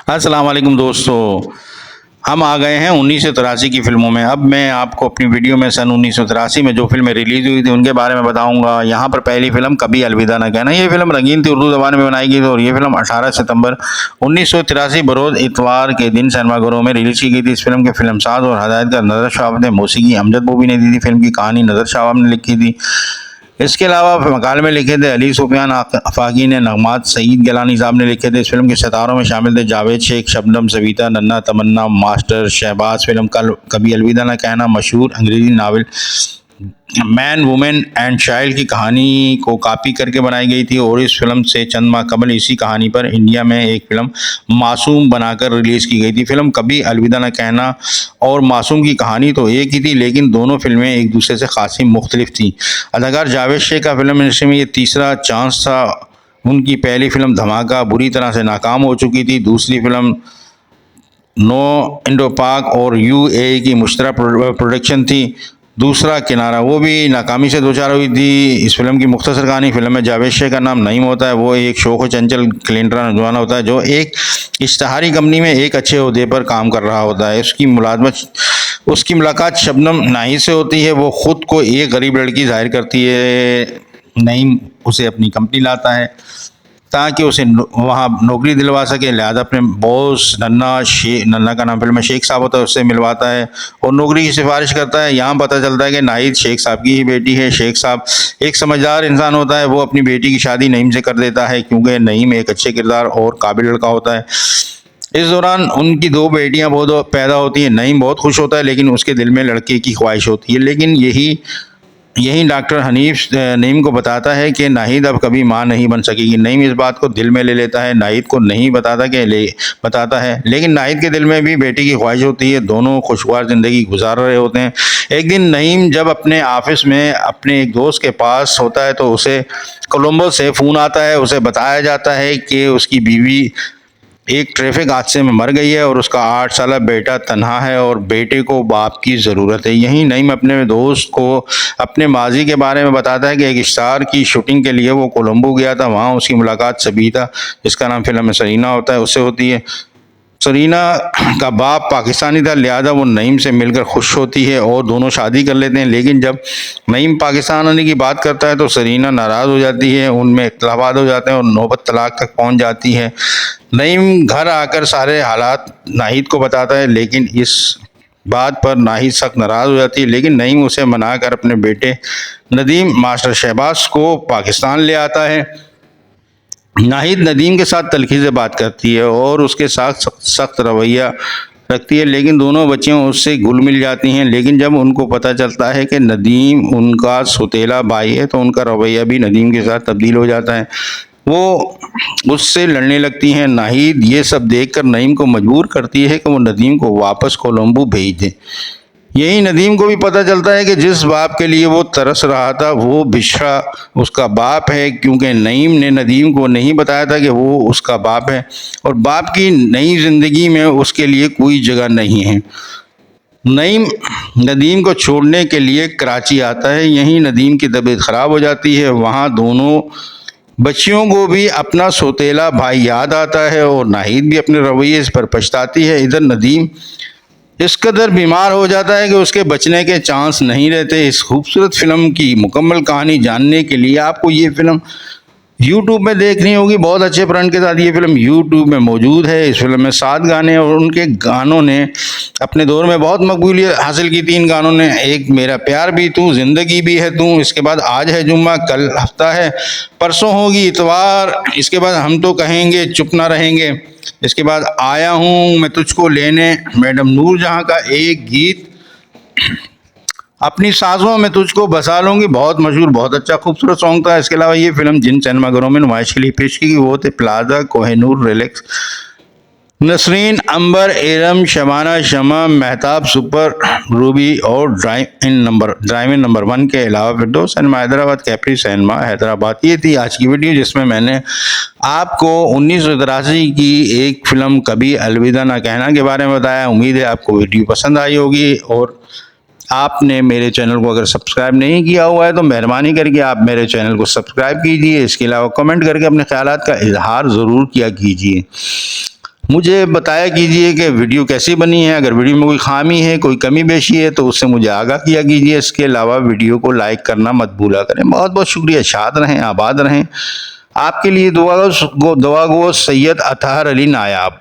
अस्सलाम वालेकुम दोस्तों। हम आ गए हैं 1983 की फ़िल्मों में। अब मैं आपको अपनी वीडियो में सन 1983 में जो फ़िल्में रिलीज़ हुई थी उनके बारे में बताऊंगा। यहाँ पर पहली फ़िल्म कभी अलविदा न कहना। ये फ़िल्म रंगीन थी, उर्दू ज़बान में बनाई गई थी और ये फ़िल्म 18 सितंबर 1983 बरोज़ इतवार के दिन सिनेमाघरों में रिलीज़ की गई थी। इस फिल्म के फिल्मसाज और हदायतकार नज़र शाह ने, मौसीकी अमजद बूबी ने दी थी। फिल्म की कहानी नज़र शाह ने लिखी थी। इसके अलावा मकाले में लिखे थे अली सुफियान आफाकी ने, नगमात सईद गिलानी साहब ने लिखे थे। इस फिल्म के सितारों में शामिल थे जावेद शेख, शबनम, सविता, नन्ना, तमन्ना, मास्टर, शहबाज। फिल्म कभी अलविदा न कहना मशहूर अंग्रेजी novel man women and child की कहानी को कॉपी करके बनाई गई थी और इस फिल्म से चंद माह कबल इसी कहानी पर इंडिया में एक फिल्म मासूम बनाकर रिलीज की गई थी। फिल्म कभी अलविदा न कहना और मासूम की कहानी तो एक ही थी, लेकिन दोनों फिल्में एक दूसरे से खासी मुख्तलिफ थी। अदाकार जावेद शेख का फिल्म इंडस्ट्री में ये तीसरा चांस था। उनकी पहली फिल्म धमाका बुरी तरह से नाकाम हो चुकी थी। दूसरी फिल्म नो इंडो पाक और यूएई की मुश्तरक प्रोडक्शन थी। दूसरा किनारा वो भी नाकामी से दोचार हुई थी। इस फिल्म की मुख्तसर कहानी, फिल्म में जावेद शेख का नाम नईम होता है। वो एक शौक चंचल क्लिंटरा नौजवान होता है जो एक इश्तहारी कंपनी में एक अच्छे ओहदे पर काम कर रहा होता है। उसकी मुलाकात शबनम नाहिद से होती है। वो खुद को एक गरीब लड़की जाहिर करती है। नईम उसे अपनी कंपनी लाता है ताकि उसे वहाँ नौकरी दिलवा सके। लिहाजा अपने बॉस नन्ना का नाम फिल्म में शेख साहब होता है, उससे मिलवाता है और नौकरी की सिफारिश करता है। यहाँ पता चलता है कि नाहिद शेख साहब की ही बेटी है। शेख साहब एक समझदार इंसान होता है। वो अपनी बेटी की शादी नईम से कर देता है क्योंकि नईम एक अच्छे किरदार और काबिल लड़का होता है। इस दौरान उनकी दो बेटियां बहुत पैदा होती हैं। नईम बहुत खुश होता है, लेकिन उसके दिल में लड़के की ख्वाहिश होती है। लेकिन यही डॉक्टर हनीफ नईम को बताता है कि नाहिद अब कभी मां नहीं बन सकेगी। नईम इस बात को दिल में ले लेता है। नाहिद को नहीं बताता है, लेकिन नाहिद के दिल में भी बेटी की ख्वाहिश होती है। दोनों खुशगवार ज़िंदगी गुजार रहे होते हैं। एक दिन नईम जब अपने ऑफिस में अपने एक दोस्त के पास होता है तो उसे कोलंबो से फ़ोन आता है। उसे बताया जाता है कि उसकी बीवी एक ट्रैफिक हादसे में मर गई है और उसका 8 साल बेटा तन्हा है और बेटे को बाप की ज़रूरत है। यहीं नईम अपने दोस्त को अपने माजी के बारे में बताता है कि एक स्टार की शूटिंग के लिए वो कोलंबो गया था। वहाँ उसकी मुलाकात सबीता, जिसका नाम फिल्म में सरीना होता है, उससे होती है। सरीना का बाप पाकिस्तानी था, लिहाजा वो नईम से मिलकर खुश होती है और दोनों शादी कर लेते हैं। लेकिन जब नईम पाकिस्तान आने की बात करता है तो सरीना नाराज़ हो जाती है। उनमें इख्तिलाफात हो जाते हैं और नौबत तलाक तक पहुंच जाती है। नईम घर आकर सारे हालात नाहिद को बताता है, लेकिन इस बात पर नाहिद सख्त नाराज़ हो जाती है। लेकिन नईम उसे मनाकर अपने बेटे नदीम मास्टर शहबाज को पाकिस्तान ले आता है। नाहिद नदीम के साथ तल्खी से बात करती है और उसके साथ सख्त रवैया रखती है, लेकिन दोनों बच्चियां उससे घुल मिल जाती हैं। लेकिन जब उनको पता चलता है कि नदीम उनका सौतेला भाई है तो उनका रवैया भी नदीम के साथ तब्दील हो जाता है। वो उससे लड़ने लगती हैं। नाहिद ये सब देखकर नईम को मजबूर करती है कि वो नदीम को वापस कोलंबो भेज दे। यही नदीम को भी पता चलता है कि जिस बाप के लिए वो तरस रहा था वो बिशरा उसका बाप है, क्योंकि नईम ने नदीम को नहीं बताया था कि वो उसका बाप है और बाप की नई ज़िंदगी में उसके लिए कोई जगह नहीं है। नईम नदीम को छोड़ने के लिए कराची आता है। यहीं नदीम की तबीयत ख़राब हो जाती है। वहाँ दोनों बच्चियों को भी अपना सौतेला भाई याद आता है और नाहिद भी अपने रवैये पर पछताती है। इधर नदीम इस कदर बीमार हो जाता है कि उसके बचने के चांस नहीं रहते। इस खूबसूरत फिल्म की मुकम्मल कहानी जानने के लिए आपको ये फिल्म YouTube में देखनी होगी। बहुत अच्छे फ्रंट के साथ ये फिल्म YouTube में मौजूद है। इस फिल्म में 7 गाने और उनके गानों ने अपने दौर में बहुत मकबूलियत हासिल की थी। इन गानों ने एक मेरा प्यार भी तू, जिंदगी भी है तू, इसके बाद आज है जुम्मा, कल हफ्ता है, परसों होगी इतवार, इसके बाद हम तो कहेंगे चुप ना रहेंगे, इसके बाद आया हूँ मैं तुझको लेने, मैडम नूरजहां का एक गीत, अपनी सांसों में तुझको बसा लूंगी, बहुत मशहूर, बहुत अच्छा खूबसूरत सॉन्ग था। इसके अलावा ये फिल्म जिन सिनेमाघरों में नुमाइश के लिए पेश की गई वो थे प्लाजा, कोहिनूर, रिलैक्स, नसरीन, अंबर, एरम, शबाना, शमा, मेहताब, सुपर, रूबी और ड्राइव इन नंबर 1 के अलावा फिर 2 सिनेमा हैदराबाद, कैप्री सिनेमा हैदराबाद। ये थी आज की वीडियो जिसमें मैंने आपको 1983 की एक फिल्म कभी अलविदा ना कहना के बारे में बताया। उम्मीद है आपको वीडियो पसंद आई होगी और आपने मेरे चैनल को अगर सब्सक्राइब नहीं किया हुआ है तो मेहरबानी करके आप मेरे चैनल को सब्सक्राइब कीजिए। इसके अलावा कमेंट करके अपने ख्यालात का इजहार ज़रूर किया कीजिए। मुझे बताया कीजिए कि वीडियो कैसी बनी है। अगर वीडियो में कोई खामी है, कोई कमी बेशी है तो उससे मुझे आगाह किया कीजिए। इसके अलावा वीडियो को लाइक करना मत भूला करें। बहुत बहुत शुक्रिया। शाद रहें, आबाद रहें। आपके लिए दुआ गो सैयद अतहर अली नायाब।